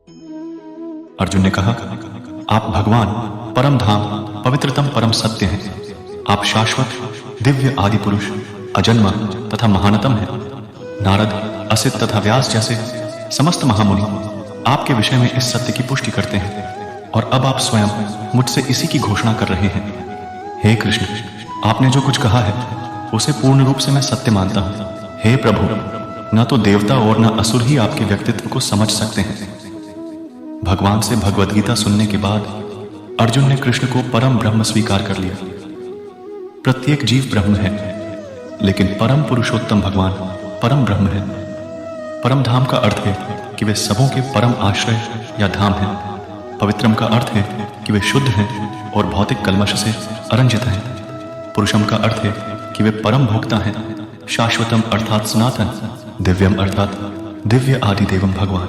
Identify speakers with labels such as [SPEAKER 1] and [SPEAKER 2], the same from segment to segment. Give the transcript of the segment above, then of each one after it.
[SPEAKER 1] अर्जुन ने कहा, आप भगवान, परम धाम, पवित्रतम परम सत्य हैं। आप शाश्वत, दिव्य आदि पुरुष, अजन्मा तथा महानतम हैं। नारद, असित तथा व्यास जैसे समस्त महामुनि आपके विषय में इस सत्य की पुष्टि करते हैं और अब आप स्वयं मुझसे इसी की घोषणा कर रहे हैं। हे कृष्ण, आपने जो कुछ कहा है उसे पूर्ण रूप से मैं सत्य मानता हूं। हे प्रभु, न तो देवता और न असुर ही आपके व्यक्तित्व को समझ सकते हैं। भगवान से भगवद गीता सुनने के बाद अर्जुन ने कृष्ण को परम ब्रह्म स्वीकार कर लिया। प्रत्येक जीव ब्रह्म है, लेकिन परम पुरुषोत्तम भगवान परम ब्रह्म है। परम धाम का अर्थ है कि वे सबों के परम आश्रय या धाम हैं। पवित्रम का अर्थ है कि वे शुद्ध हैं और भौतिक कल्मश से अरंजित हैं। पुरुषम का अर्थ है कि वे परम भोक्ता हैं। शाश्वतम अर्थात सनातन, दिव्यम अर्थात दिव्य आदि देवम भगवान,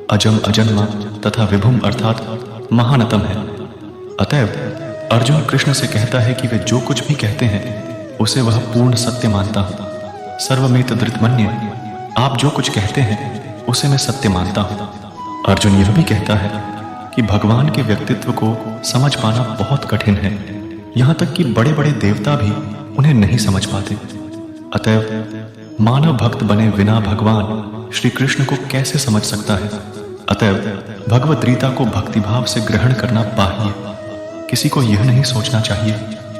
[SPEAKER 1] अजम अजन्मा तथा विभुम अर्थात महानतम है। अतएव अर्जुन कृष्ण से कहता है कि वे जो कुछ भी कहते हैं उसे वह पूर्ण सत्य मानता हूं। सर्वमेत धृतमन्य, आप जो कुछ कहते हैं उसे मैं सत्य मानता हूं। अर्जुन यह भी कहता है कि भगवान के व्यक्तित्व को समझ पाना बहुत कठिन है। यहां तक कि बड़े बड़े देवता भी उन्हें नहीं समझ पाते। अतएव मानव भक्त बने बिना भगवान श्री कृष्ण को कैसे समझ सकता है। अतएव भगवद गीता को भक्तिभाव से ग्रहण करना बाह्य। किसी को यह नहीं सोचना चाहिए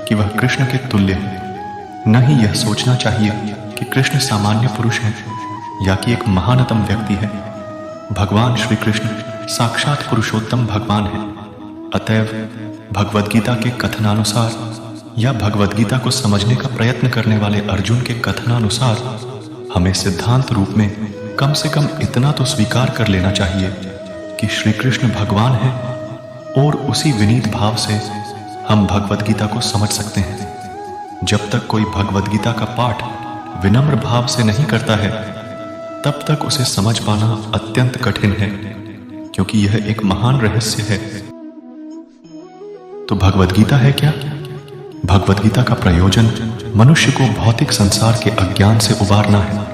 [SPEAKER 1] कि वह कृष्ण के तुल्य है, न ही यह सोचना चाहिए कि कृष्ण सामान्य पुरुष है या कि एक महानतम व्यक्ति है। भगवान श्री कृष्ण साक्षात पुरुषोत्तम भगवान है। अतएव भगवद गीता के कथनानुसार या भगवद गीता को समझने का प्रयत्न करने वाले अर्जुन के कथनानुसार हमें सिद्धांत रूप में कम से कम इतना तो स्वीकार कर लेना चाहिए कि श्री कृष्ण भगवान है और उसी विनीत भाव से हम भगवद गीता को समझ सकते हैं। जब तक कोई भगवद गीता का पाठ विनम्र भाव से नहीं करता है तब तक उसे समझ पाना अत्यंत कठिन है, क्योंकि यह एक महान रहस्य है। तो भगवद गीता है क्या? भगवद गीता का प्रयोजन मनुष्य को भौतिक संसार के अज्ञान से उबारना है।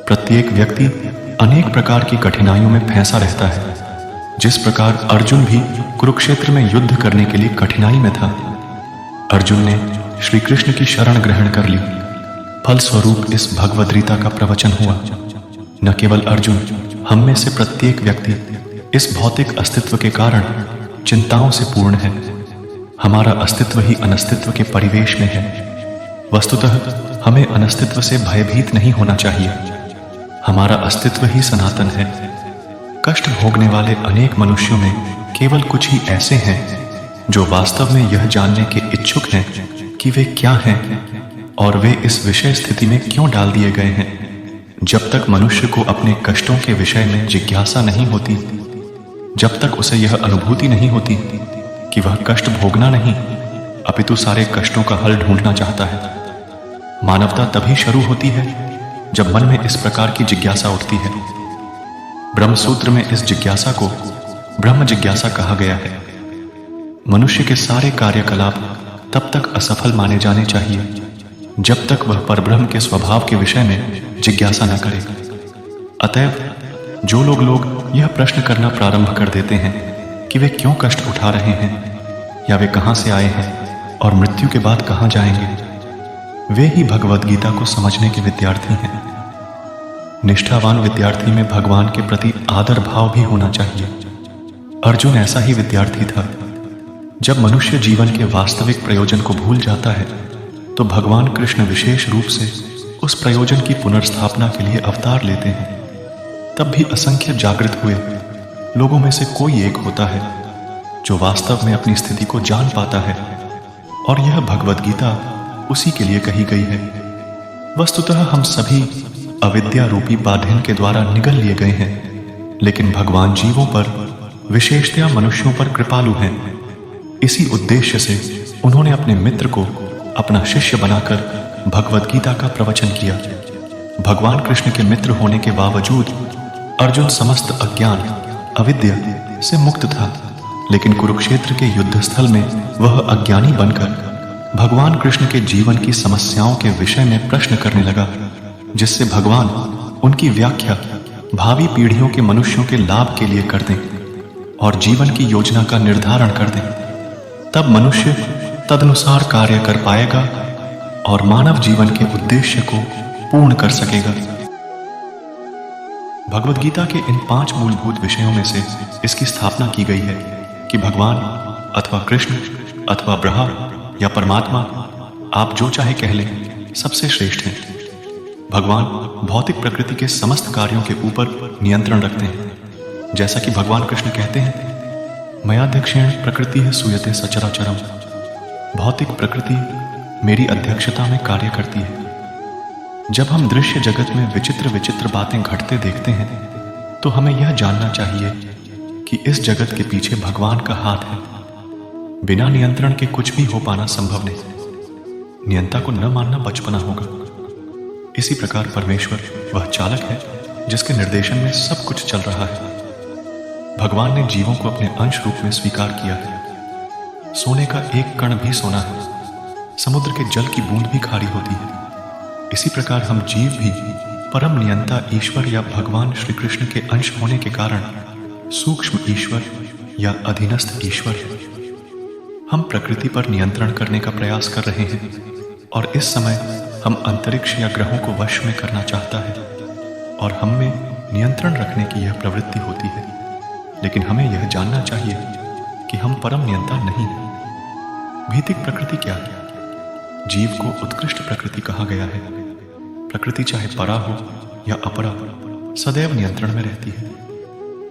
[SPEAKER 1] प्रत्येक व्यक्ति अनेक प्रकार की कठिनाइयों में फंसा रहता है। जिस प्रकार अर्जुन भी कुरुक्षेत्र में युद्ध करने के लिए कठिनाई में था, अर्जुन ने श्री कृष्ण की शरण ग्रहण कर ली। फलस्वरूप इस भगवद गीता का प्रवचन हुआ। न केवल अर्जुन, हम में से प्रत्येक व्यक्ति इस भौतिक अस्तित्व के कारण चिंताओं से पूर्ण है। हमारा अस्तित्व ही अनस्तित्व के परिवेश में है। वस्तुतः हमें अनस्तित्व से भयभीत नहीं होना चाहिए। हमारा अस्तित्व ही सनातन है। कष्ट भोगने वाले अनेक मनुष्यों में केवल कुछ ही ऐसे हैं जो वास्तव में यह जानने के इच्छुक हैं कि वे क्या हैं और वे इस विषय स्थिति में क्यों डाल दिए गए हैं। जब तक मनुष्य को अपने कष्टों के विषय में जिज्ञासा नहीं होती, जब तक उसे यह अनुभूति नहीं होती कि वह कष्ट भोगना नहीं अपितु सारे कष्टों का हल ढूंढना चाहता है, मानवता तभी शुरू होती है जब मन में इस प्रकार की जिज्ञासा उठती है। ब्रह्मसूत्र में इस जिज्ञासा को ब्रह्म जिज्ञासा कहा गया है। मनुष्य के सारे कार्यकलाप तब तक असफल माने जाने चाहिए जब तक वह परब्रह्म के स्वभाव के विषय में जिज्ञासा न करे। अतएव जो लोग यह प्रश्न करना प्रारंभ कर देते हैं कि वे क्यों कष्ट उठा रहे हैं या वे कहां से आए हैं और मृत्यु के बाद कहां जाएंगे, वे ही भगवद गीता को समझने के विद्यार्थी हैं। निष्ठावान विद्यार्थी में भगवान के प्रति आदर भाव भी होना चाहिए। अर्जुन ऐसा ही विद्यार्थी था। जब मनुष्य जीवन के वास्तविक प्रयोजन को भूल जाता है तो भगवान कृष्ण विशेष रूप से उस प्रयोजन की पुनर्स्थापना के लिए अवतार लेते हैं। तब भी असंख्य जागृत हुए लोगों में से कोई एक होता है जो वास्तव में अपनी स्थिति को जान पाता है, और यह भगवद गीता उसी के लिए कही गई है। वस्तुतः हम सभी अविद्या रूपी बाधिन के द्वारा निगल लिए गए हैं, लेकिन भगवान जीवों पर, विशेषतया मनुष्यों पर कृपालु हैं। इसी उद्देश्य से उन्होंने अपने मित्र को अपना शिष्य बनाकर भगवद गीता का प्रवचन किया। भगवान कृष्ण के मित्र होने के बावजूद अर्जुन समस्त अज्ञान, अविद्या से मुक्त था, लेकिन कुरुक्षेत्र के युद्ध स्थल में वह अज्ञानी बनकर भगवान कृष्ण के जीवन की समस्याओं के विषय में प्रश्न करने लगा, जिससे भगवान उनकी व्याख्या भावी पीढ़ियों के मनुष्यों के लाभ के लिए कर दें और जीवन की योजना का निर्धारण कर दें, तब मनुष्य तदनुसार कार्य कर पाएगा और मानव जीवन के उद्देश्य को पूर्ण कर सकेगा। भगवद गीता के इन 5 मूलभूत विषयों में से इसकी स्थापना की गई है कि भगवान अथवा कृष्ण अथवा ब्रह्मा या परमात्मा, आप जो चाहे कह लें, सबसे श्रेष्ठ हैं। भगवान भौतिक प्रकृति के समस्त कार्यों के ऊपर नियंत्रण रखते हैं। जैसा कि भगवान कृष्ण कहते हैं, मयाध्यक्षेण प्रकृति सूयते सचराचरम। भौतिक प्रकृति मेरी अध्यक्षता में कार्य करती है। जब हम दृश्य जगत में विचित्र विचित्र बातें घटते देखते हैं तो हमें यह जानना चाहिए कि इस जगत के पीछे भगवान का हाथ है। बिना नियंत्रण के कुछ भी हो पाना संभव नहीं। नियंता को न मानना बचपना होगा। इसी प्रकार परमेश्वर वह चालक है जिसके निर्देशन में सब कुछ चल रहा है। भगवान ने जीवों को अपने अंश रूप में स्वीकार किया है। सोने का एक कण भी सोना है, समुद्र के जल की बूंद भी खारी होती है। इसी प्रकार हम जीव भी परम नियंता ईश्वर या भगवान श्री कृष्ण के अंश होने के कारण सूक्ष्म ईश्वर या अधीनस्थ ईश्वर है। हम प्रकृति पर नियंत्रण करने का प्रयास कर रहे हैं और इस समय हम अंतरिक्ष या ग्रहों को वश में करना चाहता है और हम में नियंत्रण रखने की यह प्रवृत्ति होती है। लेकिन हमें यह जानना चाहिए कि हम परम नियंता नहीं हैं। भौतिक प्रकृति क्या है? जीव को उत्कृष्ट प्रकृति कहा गया है। प्रकृति चाहे परा हो या अपरा, सदैव नियंत्रण में रहती है।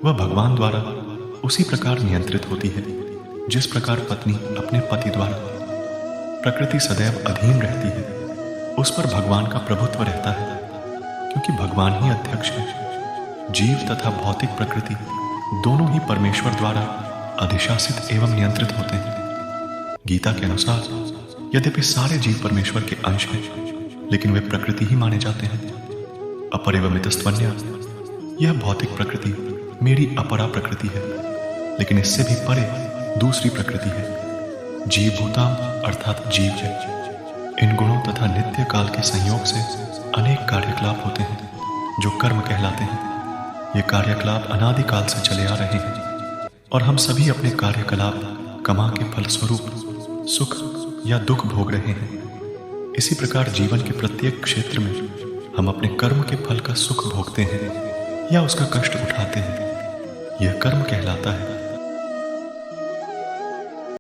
[SPEAKER 1] वह भगवान द्वारा उसी प्रकार नियंत्रित होती है जिस प्रकार पत्नी अपने पति द्वारा। प्रकृति सदैव अधीन रहती है, उस पर भगवान का प्रभुत्व रहता है, क्योंकि भगवान ही अध्यक्ष है। जीव तथा भौतिक प्रकृति दोनों ही परमेश्वर द्वारा अधिशासित एवं नियंत्रित होते हैं। गीता के अनुसार यद्यपि सारे जीव परमेश्वर के अंश हैं, लेकिन वे प्रकृति ही माने जाते हैं। अपरिवमितस्त्वन्या, यह भौतिक प्रकृति मेरी अपरा प्रकृति है, लेकिन इससे भी परे दूसरी प्रकृति है। जीव भूताम अर्थात जीव है। इन गुणों तथा नित्य काल के संयोग से अनेक कार्यकलाप होते हैं जो कर्म कहलाते हैं। ये कार्यकलाप अनादिकाल से चले आ रहे हैं और हम सभी अपने कार्यकलाप कमा के फलस्वरूप सुख या दुख भोग रहे हैं। इसी प्रकार जीवन के प्रत्येक क्षेत्र में हम अपने कर्म के फल का सुख भोगते हैं या उसका कष्ट उठाते हैं। यह कर्म कहलाता है।